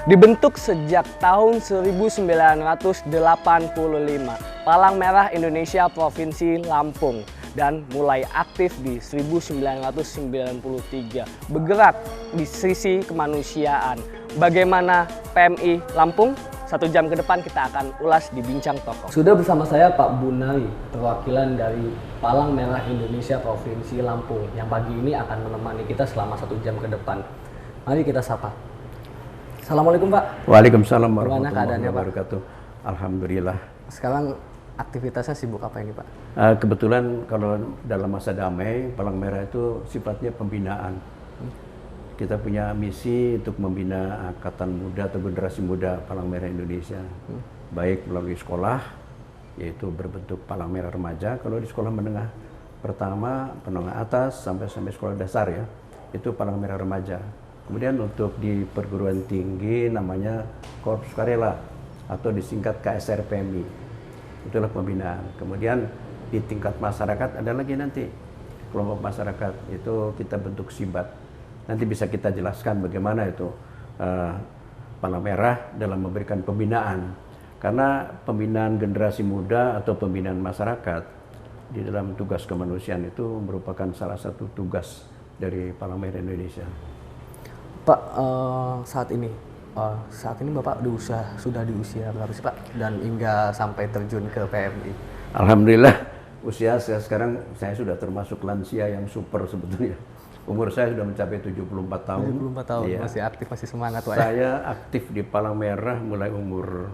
Dibentuk sejak tahun 1985, Palang Merah Indonesia Provinsi Lampung, dan mulai aktif di 1993, bergerak di sisi kemanusiaan. Bagaimana PMI Lampung? 1 jam ke depan kita akan ulas di Bincang Tokoh. Sudah bersama saya Pak Bunari, perwakilan dari Palang Merah Indonesia Provinsi Lampung, yang pagi ini akan menemani kita selama 1 jam ke depan. Mari kita sapa. Assalamualaikum Pak. Waalaikumsalam Gimana warahmatullahi keadaannya Pak? wabarakatuh. Alhamdulillah. Sekarang aktivitasnya sibuk apa ini Pak? Kebetulan kalau dalam masa damai, Palang Merah itu sifatnya pembinaan. Kita punya misi untuk membina angkatan muda atau generasi muda Palang Merah Indonesia. Baik melalui sekolah, yaitu berbentuk Palang Merah Remaja. Kalau di sekolah menengah pertama, menengah atas, sampai sekolah dasar ya, itu Palang Merah Remaja. Kemudian untuk di perguruan tinggi namanya Korps Sukarela atau disingkat KSR PMI. Itulah pembinaan. Kemudian di tingkat masyarakat ada lagi nanti kelompok masyarakat, itu kita bentuk Sibat. Nanti bisa kita jelaskan bagaimana itu Palang Merah dalam memberikan pembinaan. Karena pembinaan generasi muda atau pembinaan masyarakat di dalam tugas kemanusiaan itu merupakan salah satu tugas dari Palang Merah Indonesia. Pak, saat ini Bapak sudah di usia berapa sih Pak? Dan hingga sampai terjun ke PMI? Alhamdulillah, usia saya sekarang saya sudah termasuk lansia yang super sebetulnya. Umur saya sudah mencapai 74 tahun. 74 tahun, iya. Masih aktif, masih semangat Pak. Saya aktif di Palang Merah mulai umur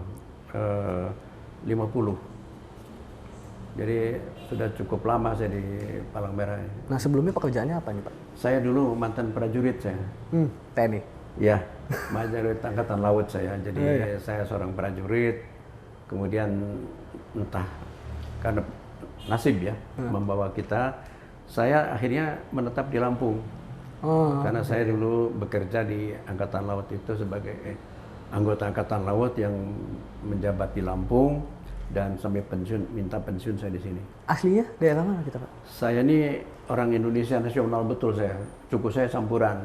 50. Jadi sudah cukup lama saya di Palang Merah. Nah sebelumnya pekerjaannya apa nih Pak? Saya dulu mantan prajurit saya. TNI? Ya, prajurit Angkatan Laut saya. Jadi saya seorang prajurit. Kemudian entah karena nasib ya membawa kita, saya akhirnya menetap di Lampung. Karena saya dulu bekerja di Angkatan Laut itu sebagai anggota Angkatan Laut yang menjabat di Lampung. Dan sampai pensiun, minta pensiun saya di sini. Aslinya daerah mana kita Pak? Saya ini orang Indonesia nasional betul saya. Suku saya campuran.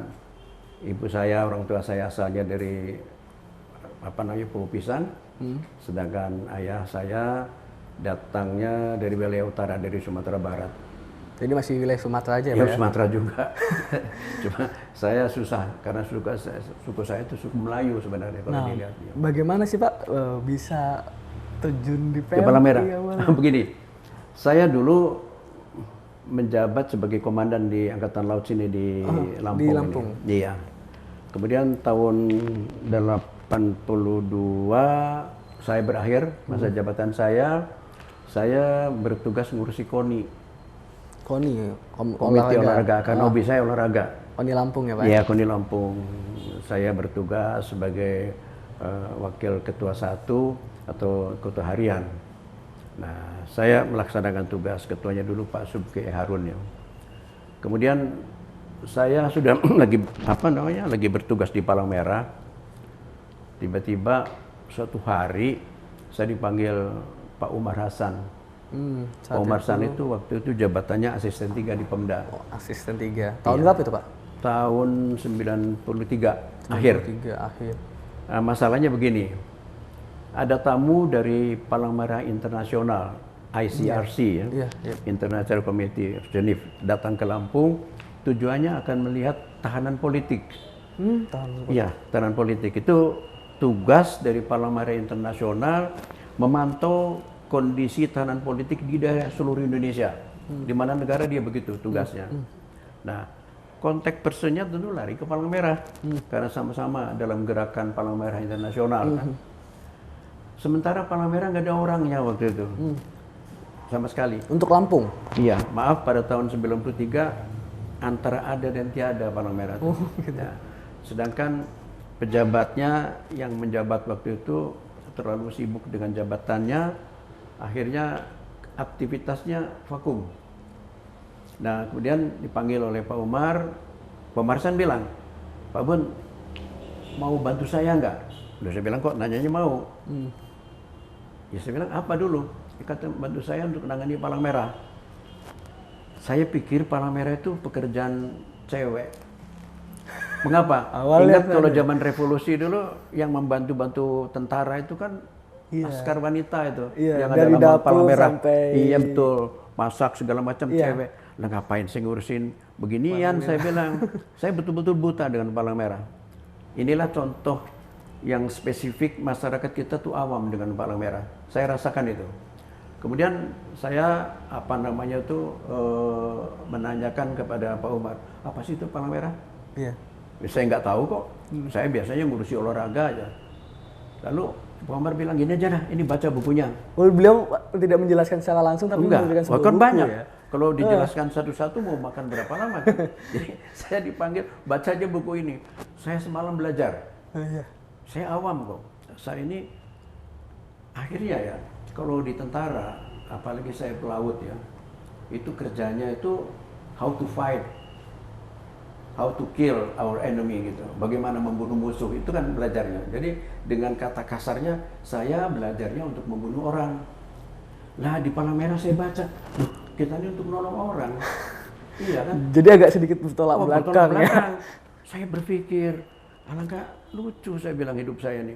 Ibu saya, orang tua saya asalnya dari Pulau Pisan. Sedangkan ayah saya datangnya dari wilayah utara, dari Sumatera Barat. Jadi masih wilayah Sumatera aja ya Pak? Ya, Sumatera juga. Cuma saya susah karena suku saya itu suku Melayu sebenarnya kalau dilihat. Bagaimana sih Pak bisa terjun di PMI? Palang Merah. Begini, saya dulu menjabat sebagai komandan di Angkatan Laut sini di Lampung. Di Lampung. Iya. Kemudian tahun 82 saya berakhir masa jabatan saya bertugas ngurusi KONI. KONI, Komite Olahraga, karena hobi saya olahraga. KONI Lampung ya Pak? Iya, KONI Lampung. Saya bertugas sebagai wakil ketua 1 atau ketua harian. Nah, saya melaksanakan tugas, ketuanya dulu Pak Subki Harun ya. Kemudian saya sudah lagi bertugas di Palang Merah. Tiba-tiba suatu hari saya dipanggil Pak Umar Hasan. Pak Umar Hasan itu waktu itu jabatannya asisten 3 di Pemda. Oh, asisten 3. Tahun berapa itu Pak? Tahun 93 akhir. 93 akhir. Nah, masalahnya begini. Ada tamu dari Palang Merah Internasional, ICRC ya, International Committee of Geneva, datang ke Lampung. Tujuannya akan melihat tahanan politik. Iya, tahanan politik itu tugas dari Palang Merah Internasional memantau kondisi tahanan politik di daerah seluruh Indonesia. Di mana negara dia begitu tugasnya. Nah, kontak personnya tentu lari ke Palang Merah karena sama-sama dalam gerakan Palang Merah Internasional kan. Sementara Palang Merah nggak ada orangnya waktu itu, sama sekali. Untuk Lampung? Iya, maaf pada tahun 93 antara ada dan tiada Palang Merah. Gitu. Ya. Sedangkan pejabatnya yang menjabat waktu itu terlalu sibuk dengan jabatannya, akhirnya aktivitasnya vakum. Nah, kemudian dipanggil oleh Pak Umar Hasan bilang, Pak Bun, mau bantu saya nggak? Udah saya bilang kok nanyanya mau. Ya saya bilang apa dulu? Dia kata bantu saya untuk menangani Palang Merah. Saya pikir Palang Merah itu pekerjaan cewek. Mengapa? Awalnya Ingat kalau zaman revolusi dulu yang membantu-bantu tentara itu kan askar wanita itu, yang ada dari lambang dapur palang merah. sampai Iya betul, masak segala macam Iya. cewek. Lah ngapain saya ngurusin beginian? Saya bilang, saya betul-betul buta dengan palang merah. Inilah contoh yang spesifik masyarakat kita tuh awam dengan palang merah. Saya rasakan itu. Kemudian saya menanyakan kepada Pak Umar, apa sih itu palang merah? Iya. Saya nggak tahu kok. Saya biasanya ngurusi olahraga aja. Lalu Pak Umar bilang gini aja dah, ini baca bukunya. Oh, beliau tidak menjelaskan secara langsung tapi Enggak, memberikan sebuah kan buku banyak. ya. Kalau dijelaskan satu-satu mau makan berapa lama kan? Jadi saya dipanggil, baca aja buku ini. Saya semalam belajar. Iya. Saya awam kok. Saya ini akhirnya ya, kalau di tentara, apalagi saya pelaut ya, itu kerjanya itu how to fight, how to kill our enemy gitu. Bagaimana membunuh musuh, itu kan belajarnya. Jadi dengan kata kasarnya, saya belajarnya untuk membunuh orang. Lah di palang merah saya baca, loh, kita ini untuk menolong orang. Iya kan? Jadi agak sedikit bertolak belakang ya. Saya berpikir, alangkah lucu saya bilang hidup saya nih.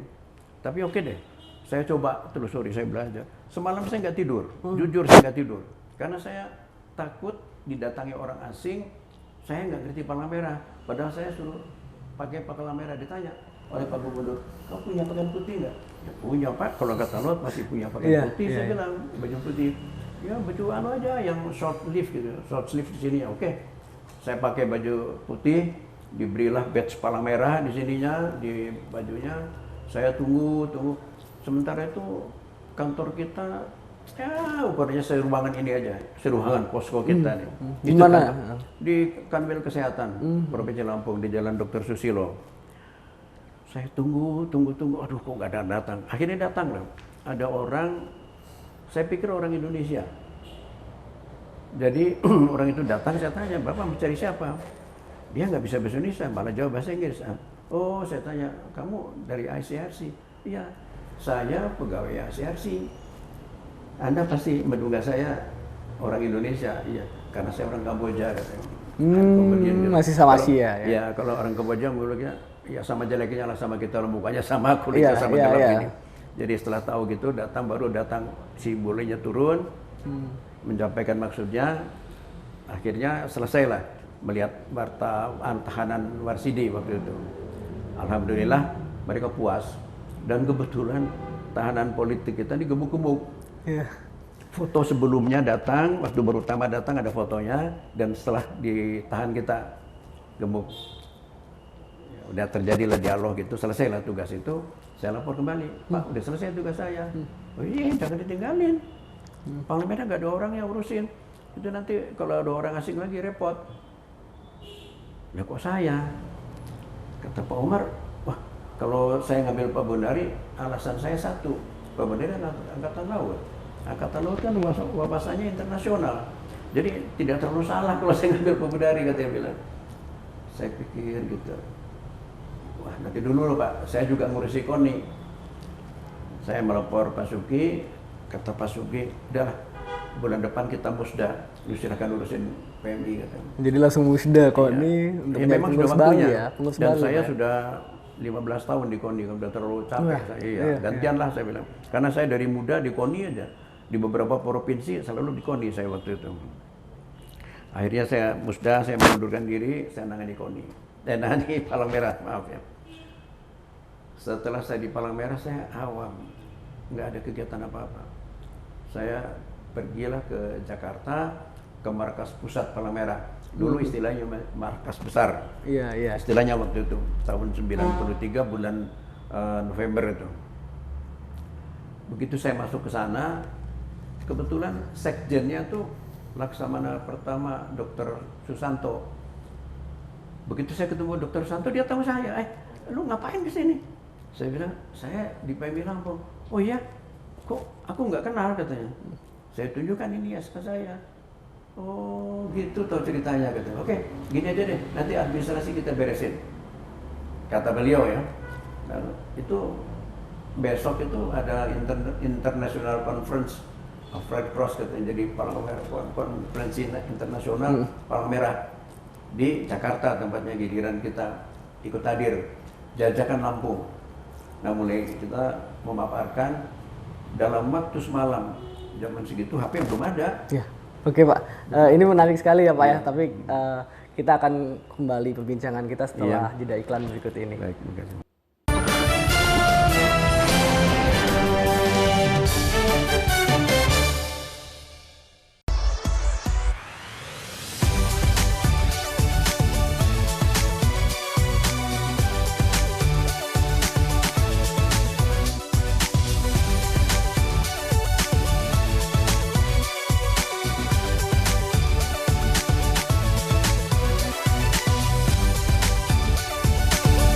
Tapi oke deh, saya coba telusuri, saya belajar. Semalam saya nggak tidur, jujur saya nggak tidur. Karena saya takut didatangi orang asing, saya nggak ngerti palang merah. Padahal saya suruh pakai palang merah, ditanya oleh Pak Gubernur, kau punya pakaian putih nggak? Ya punya Pak, kalau kata Lot masih punya pakaian putih, saya bilang baju putih. Ya baju anu aja yang short sleeve gitu, short sleeve di sini ya, oke. Saya pakai baju putih, diberilah badge palang merah di sininya, di bajunya. Saya tunggu. Sementara itu kantor kita, ya ukurnya seruangan ini aja, seruangan posko kita nih. Di mana? Di Kanwil Kesehatan, Provinsi Lampung, di Jalan Dr. Susilo. Saya tunggu, aduh kok nggak datang. Akhirnya datang loh, ada orang, saya pikir orang Indonesia. Jadi orang itu datang, saya tanya, Bapak mencari siapa? Dia nggak bisa bahasa Indonesia, malah jawab bahasa Inggris. Oh, saya tanya, kamu dari ICRC? Iya, saya pegawai ICRC. Anda pasti menduga saya orang Indonesia, iya, karena saya orang Kamboja katanya. Masih sama Asia ya? Ya, kalau orang Kamboja mulutnya, ya sama jeleknya lah sama kita, mukanya sama, kulitnya sama gelap ini. Jadi setelah tahu gitu, baru datang si bulenya turun, menyampaikan maksudnya, akhirnya selesailah melihat tahanan Warsidi waktu itu. Alhamdulillah mereka puas, dan kebetulan tahanan politik kita digebuk-gebuk. Foto sebelumnya datang, waktu baru pertama datang ada fotonya, dan setelah ditahan kita gemuk. Ya, udah terjadilah dialog gitu, selesailah tugas itu, saya lapor kembali, Pak udah selesai tugas saya. Oh iya, jangan ditinggalin. Paling merah nggak ada orang yang urusin. Itu nanti kalau ada orang asing lagi repot. Ya kok saya? Kata Pak Umar, wah kalau saya ngambil Pak Bonari, alasan saya satu. Pak Bonari angkatan laut. Angkatan laut kan wawasannya internasional. Jadi tidak terlalu salah kalau saya ngambil Pak Bonari, katanya bilang. Saya pikir gitu. Wah nanti dulu loh Pak, saya juga ngurusi KONI. Saya melapor Pak Suki, kata Pak Suki, udahlah bulan depan kita musda, lu silakan urusin PMI katanya. Jadi langsung musda KONI untuk ya, memang sudah waktunya ya, dan saya sudah 15 tahun di KONI, udah terlalu capek saya. Gantian lah saya bilang, karena saya dari muda di KONI aja, di beberapa provinsi selalu di KONI saya waktu itu. Akhirnya saya musda, saya mengundurkan diri, saya nangani KONI, nangani Palang Merah, maaf ya. Setelah saya di Palang Merah, saya awam, nggak ada kegiatan apa-apa. Saya pergilah ke Jakarta, ke markas pusat Palang Merah. Dulu istilahnya markas besar. Iya. Istilahnya waktu itu, tahun 93 bulan November itu. Begitu saya masuk ke sana, kebetulan sekjennya tuh Laksamana pertama Dr. Susanto. Begitu saya ketemu Dr. Susanto, dia tahu saya, lu ngapain ke sini? Saya bilang, saya di PMI Lampung. Oh iya, kok aku nggak kenal katanya. Saya tunjukkan ini SK saya. Oh gitu toh ceritanya katanya. Oke, gini aja deh, nanti administrasi kita beresin. Kata beliau ya. Lalu itu besok itu ada International Conference of Red Cross katanya, jadi Palang Merah, konferensi internasional Palang Merah di Jakarta tempatnya giliran kita. ikut hadir jajakan Lampung. Nah, mulai kita memaparkan dalam waktu semalam, zaman segitu HP belum ada. Ya. Oke Pak, ini menarik sekali ya Pak ya, tapi kita akan kembali perbincangan kita setelah jeda iklan berikut ini. Baik, terima kasih.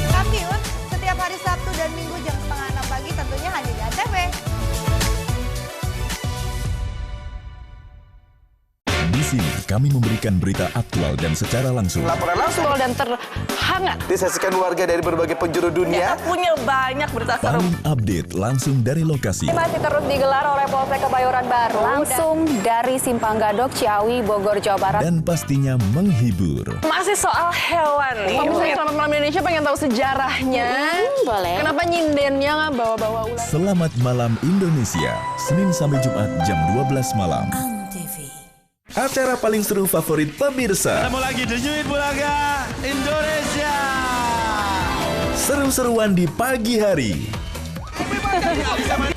Kampiun setiap hari Sabtu dan Minggu jam 5:30 pagi tentunya hanya di ANTV. Di sini kami memberikan berita aktual dan secara langsung. Laporan langsung dan terhangat. disaksikan warga dari berbagai penjuru dunia. Kita punya banyak berita seru. Paling update langsung dari lokasi. Masih terus digelar oleh Polsek Kebayoran Baru. Langsung dari Simpang Gadok, Ciawi, Bogor, Jawa Barat. Dan pastinya menghibur. Masih soal hewan nih. Pemirsa Selamat Malam Indonesia pengen tahu sejarahnya. Boleh. Kenapa nyindennya nggak bawa-bawa ular? Selamat Malam Indonesia, Senin sampai Jumat jam 12 malam. Acara paling seru favorit pemirsa. Ketemu lagi The New It Bulaga Indonesia. Seru-seruan di pagi hari. 38.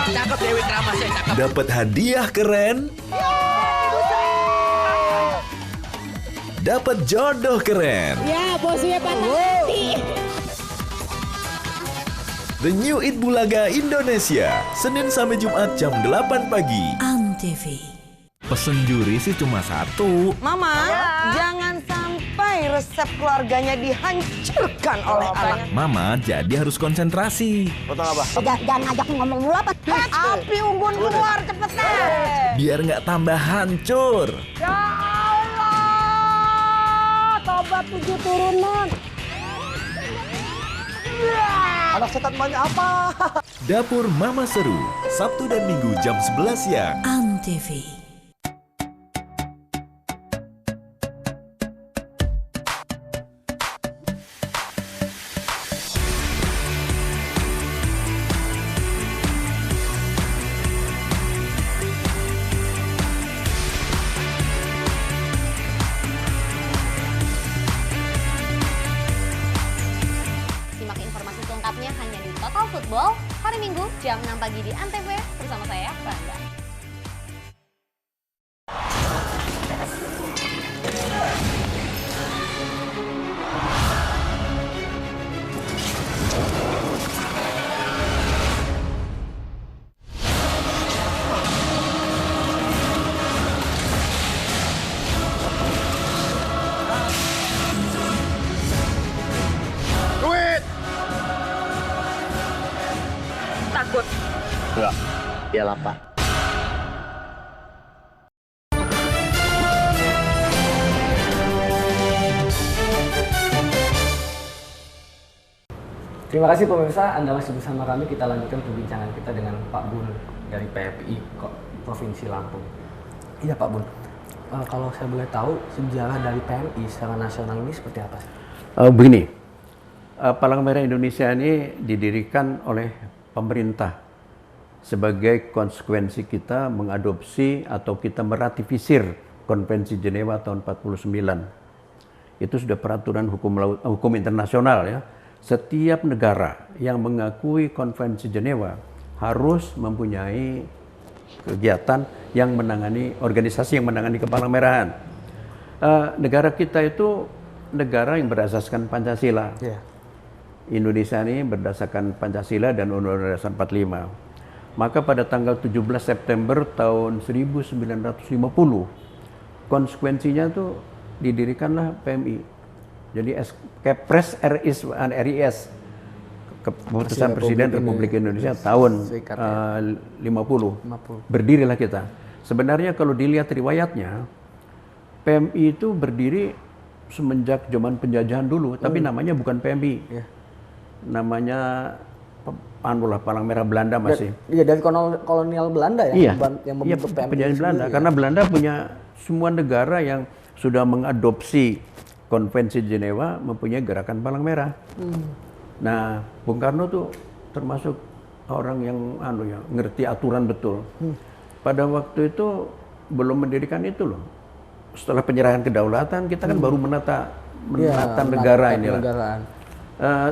Cakep Dewi Kramasya, cakep. Dapat hadiah keren. Dapat jodoh keren. Ya, bosnya Pak. The New It Bulaga Indonesia, Senin sampai Jumat jam 8 pagi. Pesen juri sih cuma satu. Mama, jangan sampai resep keluarganya dihancurkan oleh anak. Mama jadi harus konsentrasi. Potong apa? Jangan ngajak ngomong mulu apa. Api unggun keluar cepetan. Biar nggak tambah hancur. Ya Allah, tobat 7 turunan. Anak setan banyak apa? Dapur Mama Seru, Sabtu dan Minggu jam 11 siang. Simak informasi selengkapnya hanya di Total Football hari Minggu jam 6 pagi di ANTV bersama saya, Randa. Takut. Enggak, dia lapar. Terima kasih pemirsa, Anda masih bersama kami. Kita lanjutkan perbincangan kita dengan Pak Bun dari PFI Provinsi Lampung. Iya Pak Bun, kalau saya boleh tahu sejarah dari PMI secara nasional ini seperti apa sih? Begini, Palang Merah Indonesia ini didirikan oleh pemerintah sebagai konsekuensi kita mengadopsi atau kita meratifisir Konvensi Jenewa tahun 49. Itu sudah peraturan hukum internasional ya. Setiap negara yang mengakui Konvensi Jenewa harus mempunyai kegiatan yang menangani, organisasi yang menangani kepalang merahan. Negara kita itu negara yang berdasarkan Pancasila. Yeah. Indonesia ini berdasarkan Pancasila dan Undang-Undang Dasar 45. Maka pada tanggal 17 September tahun 1950, konsekuensinya tuh didirikanlah PMI. Jadi Kepres RIS, Keputusan Presiden Republik Indonesia tahun 50. Berdirilah kita. Sebenarnya kalau dilihat riwayatnya, PMI itu berdiri semenjak zaman penjajahan dulu, tapi namanya bukan PMI. Yeah. Namanya Palang Merah Belanda masih. Iya, dari kolonial Belanda ya, Iya, yang membentuk PMI penjajahan Belanda. sendiri, Karena ya? Belanda punya semua negara yang sudah mengadopsi Konvensi Jenewa mempunyai gerakan Palang Merah. Nah, Bung Karno tuh termasuk orang yang ngerti aturan betul. Pada waktu itu belum mendirikan itu loh. Setelah penyerahan kedaulatan kita kan baru menata negara inilah.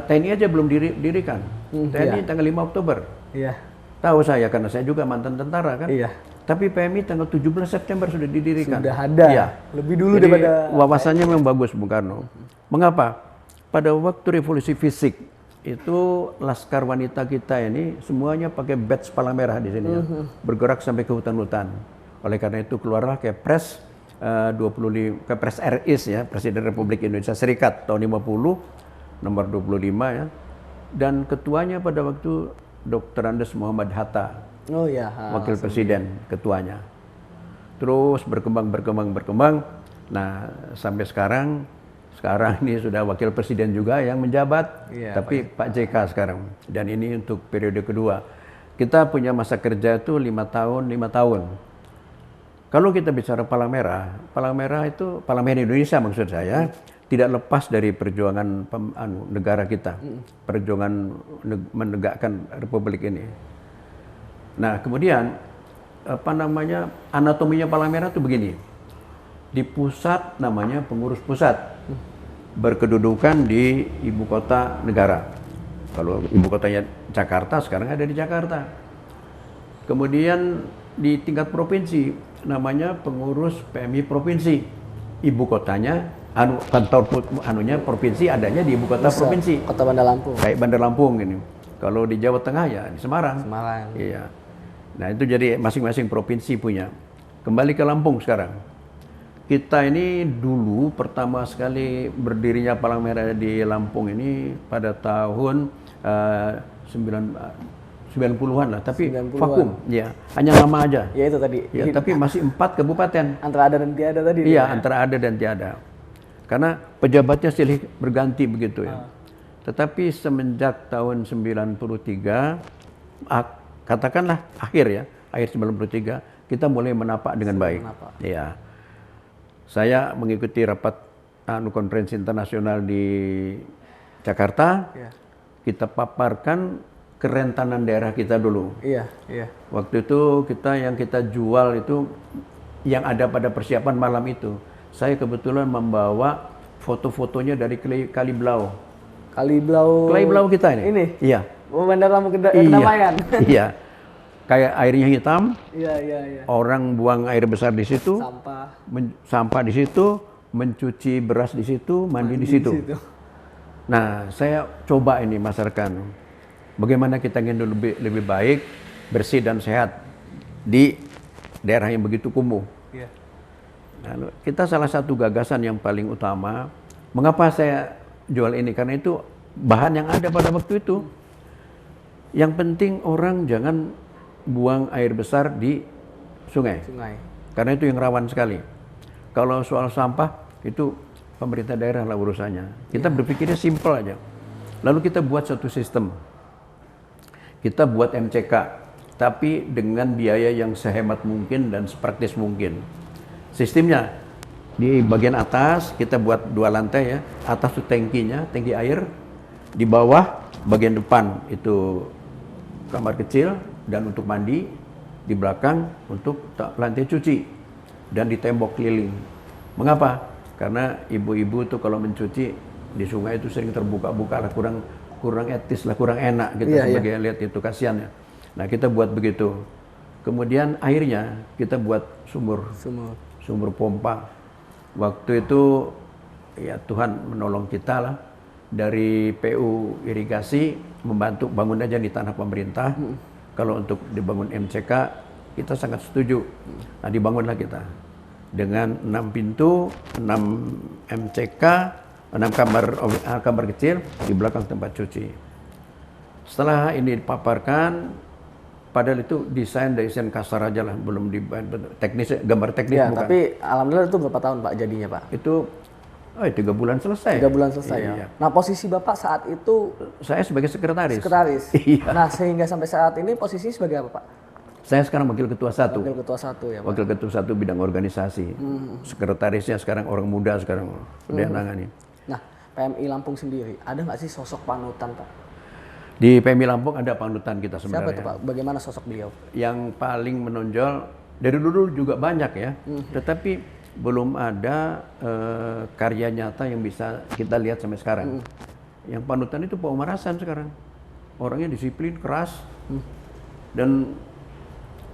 TNI aja belum dirikan. TNI tanggal 5 Oktober. Iya. Tahu saya karena saya juga mantan tentara kan. Iya. Tapi PMI tanggal 17 September sudah didirikan. Sudah ada. Iya. Lebih dulu Jadi, daripada wawasannya memang bagus Bung Karno. Mengapa? Pada waktu revolusi fisik itu laskar wanita kita ini semuanya pakai badge Palang Merah di sini ya. Bergerak sampai ke hutan-hutan. Oleh karena itu keluarlah Kepres 25 Kepres RIS ya, Presiden Republik Indonesia Serikat tahun 50 nomor 25 ya. Dan ketuanya pada waktu Dr. Andes Muhammad Hatta. Oh ya, Wakil Presiden ketuanya. Terus berkembang. Nah, sampai sekarang ini sudah Wakil Presiden juga yang menjabat, tapi Pak JK sekarang. Dan ini untuk periode kedua. Kita punya masa kerja itu 5 tahun. Kalau kita bicara Palang Merah itu Palang Merah Indonesia maksud saya, tidak lepas dari perjuangan negara kita, perjuangan menegakkan Republik ini. Nah, kemudian anatominya Palang Merah itu begini. Di pusat namanya pengurus pusat. Berkedudukan di ibu kota negara. Kalau ibu kotanya Jakarta, sekarang ada di Jakarta. Kemudian di tingkat provinsi namanya pengurus PMI provinsi. Ibu kotanya kantor provinsi adanya di ibu kota provinsi. Kota Bandar Lampung. Kayak Bandar Lampung ini. Kalau di Jawa Tengah ya di Semarang. Iya. Nah, itu jadi masing-masing provinsi punya. Kembali ke Lampung sekarang. Kita ini dulu pertama sekali berdirinya Palang Merah di Lampung ini pada tahun 90-an lah, tapi 90-an. vakum, ya, hanya nama aja. Ya itu tadi. Ya, tapi masih 4 kabupaten. Antara ada dan tiada tadi. Iya, antara ada dan tiada. Karena pejabatnya silih berganti begitu ya. Tetapi semenjak tahun 93, katakanlah akhir 93, kita mulai menapak dengan baik. Ya. Saya mengikuti rapat konferensi internasional di Jakarta. Kita paparkan kerentanan daerah kita dulu. Iya. Waktu itu yang kita jual itu yang ada pada persiapan malam itu. Saya kebetulan membawa foto-fotonya dari Kali Blau. Kali Blau kita ini. Ini. Iya. Bandar Lampung Kedamaian. Iya. Kayak airnya hitam. Iya. Orang buang air besar di situ. Sampah di situ, mencuci beras di situ, mandi di situ. Nah, saya coba ini masarkan. Bagaimana kita ingin lebih baik, bersih dan sehat di daerah yang begitu kumuh. Nah, kita salah satu gagasan yang paling utama. Mengapa saya jual ini? Karena itu bahan yang ada pada waktu itu. Yang penting orang jangan buang air besar di sungai. Karena itu yang rawan sekali. Kalau soal sampah itu pemerintah daerah lah urusannya. Kita berpikirnya simpel aja. Lalu kita buat satu sistem. Kita buat MCK, tapi dengan biaya yang sehemat mungkin dan sepraktis mungkin. Sistemnya di bagian atas kita buat 2 lantai ya. Atas itu tangkinya, tangki air. Di bawah bagian depan itu kamar kecil dan untuk mandi, di belakang untuk lantai cuci dan di tembok keliling. Mengapa? Karena ibu-ibu tuh kalau mencuci di sungai itu sering terbuka-buka lah, kurang etis lah, kurang enak gitu sebagai lihat itu, kasihan ya. Nah, kita buat begitu. Kemudian airnya kita buat sumur pompa. Waktu itu ya Tuhan menolong kita lah, dari PU irigasi membantu bangun aja di tanah pemerintah. Kalau untuk dibangun MCK kita sangat setuju. Nah, dibangunlah kita dengan 6 pintu, 6 MCK, 6 kamar kecil di belakang tempat cuci. Setelah ini dipaparkan, padahal itu desain kasar aja lah, belum di teknis, gambar teknis ya, bukan. Tapi alhamdulillah itu berapa tahun Pak jadinya Pak? Itu 3 bulan selesai. 3 bulan selesai iya. ya. Nah, posisi Bapak saat itu? Saya sebagai sekretaris. Sekretaris. Iya. Nah, sehingga sampai saat ini posisi sebagai apa Pak? Saya sekarang Wakil Ketua 1. Wakil Ketua 1 ya Pak? Wakil Ketua 1 bidang organisasi. Sekretarisnya sekarang orang muda sekarang. Dia nangani. Nah, PMI Lampung sendiri, ada nggak sih sosok panutan Pak? Di PMI Lampung ada panutan kita Siapa sebenarnya. tuh Pak? Bagaimana sosok beliau? Yang paling menonjol, dari dulu juga banyak ya. Tetapi belum ada karya nyata yang bisa kita lihat sampai sekarang. Yang panutan itu Pak Umar Hasan sekarang. Orangnya disiplin, keras. Dan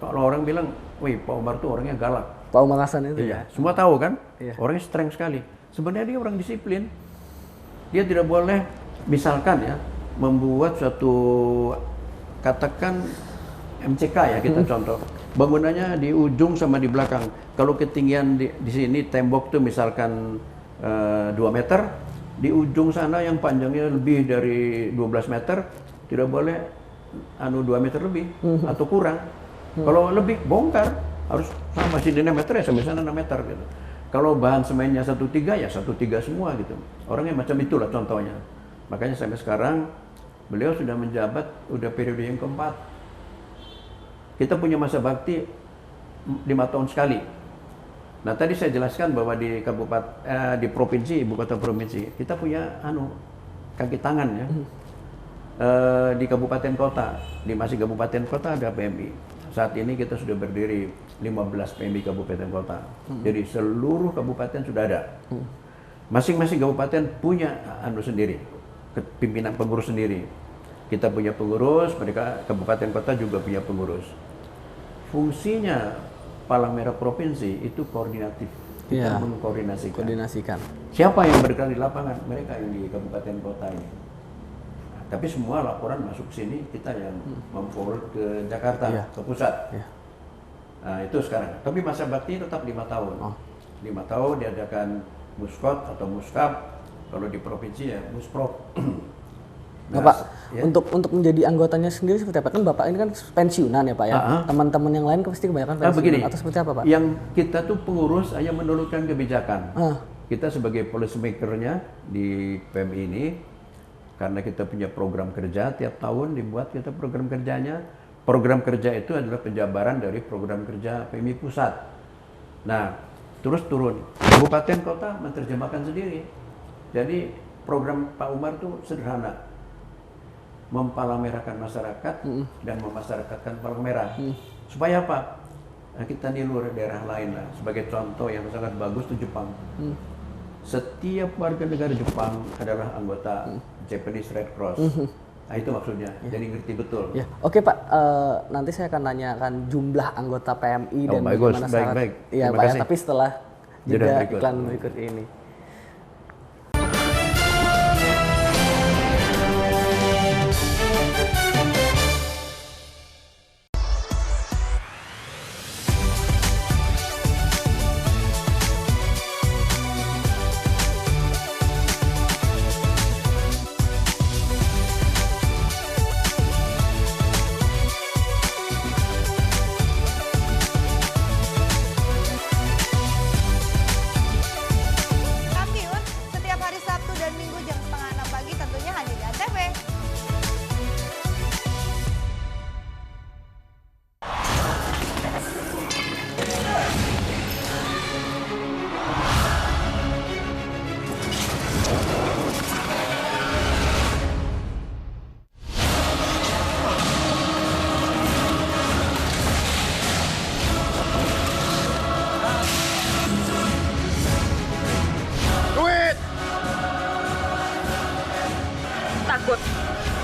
kalau orang bilang, wih Pak Umar tuh orangnya galak. Pak Umar Hasan itu ya? Semua tahu kan? Iya. Orangnya strength sekali. Sebenarnya dia orang disiplin. Dia tidak boleh, misalkan ya, membuat suatu, katakan MCK ya kita contoh. Bangunannya di ujung sama di belakang. Kalau ketinggian di sini tembok tuh misalkan 2 meter, di ujung sana yang panjangnya lebih dari 12 meter, tidak boleh 2 meter lebih atau kurang. Kalau lebih bongkar, harus sama sini 6 meter ya sampai sana 6 meter gitu. Kalau bahan semennya 1,3 ya 1,3 semua gitu. Orangnya macam itulah contohnya. Makanya sampai sekarang beliau sudah menjabat udah periode yang keempat. Kita punya masa bakti 5 tahun sekali. Nah tadi saya jelaskan bahwa di di provinsi, ibu kota provinsi, kita punya kaki tangan ya. Di kabupaten kota, di masing kabupaten kota ada PMI. Saat ini kita sudah berdiri 15 PMI kabupaten kota. Jadi seluruh kabupaten sudah ada. Masing-masing kabupaten punya sendiri, pimpinan pengurus sendiri. Kita punya pengurus, mereka kabupaten kota juga punya pengurus. Fungsinya Palang Merah Provinsi itu koordinatif. Kita mengkoordinasikan. Siapa yang bergerak di lapangan? Mereka yang di kabupaten kota ini. Nah, tapi semua laporan masuk sini, kita yang memforward ke Jakarta, ke pusat. Nah itu sekarang. Tapi masa bakti tetap 5 tahun. 5 tahun diadakan Muskot atau Muskap. Kalau di provinsi ya Musprov. Nah, Pak, untuk menjadi anggotanya sendiri seperti apa? Kan Bapak ini kan pensiunan ya Pak ya. Teman-teman yang lain pasti kebanyakan pensiunan. Begini, atau seperti apa Pak? Yang kita tuh pengurus hanya menurunkan kebijakan. Kita sebagai policy maker-nya di PMI ini, karena kita punya program kerja, tiap tahun dibuat kita program kerjanya. Program kerja itu adalah penjabaran dari program kerja PMI pusat. Nah, terus turun. Kabupaten kota menerjemahkan sendiri. Jadi program Pak Umar itu sederhana. Mempalamerahkan masyarakat dan memasyarakatkan Palang Merah. Supaya apa? Nah, kita niru daerah lain lah. Sebagai contoh yang sangat bagus itu Jepang. Setiap warga negara Jepang adalah anggota Japanese Red Cross. Nah itu maksudnya, jadi ngerti betul. Ya. Oke Pak, nanti saya akan nanyakan jumlah anggota PMI dan bagaimana syarat. Baik. Iya Pak, ya, tapi setelah jeda iklan berikut ini.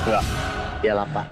Enggak, dia lapar.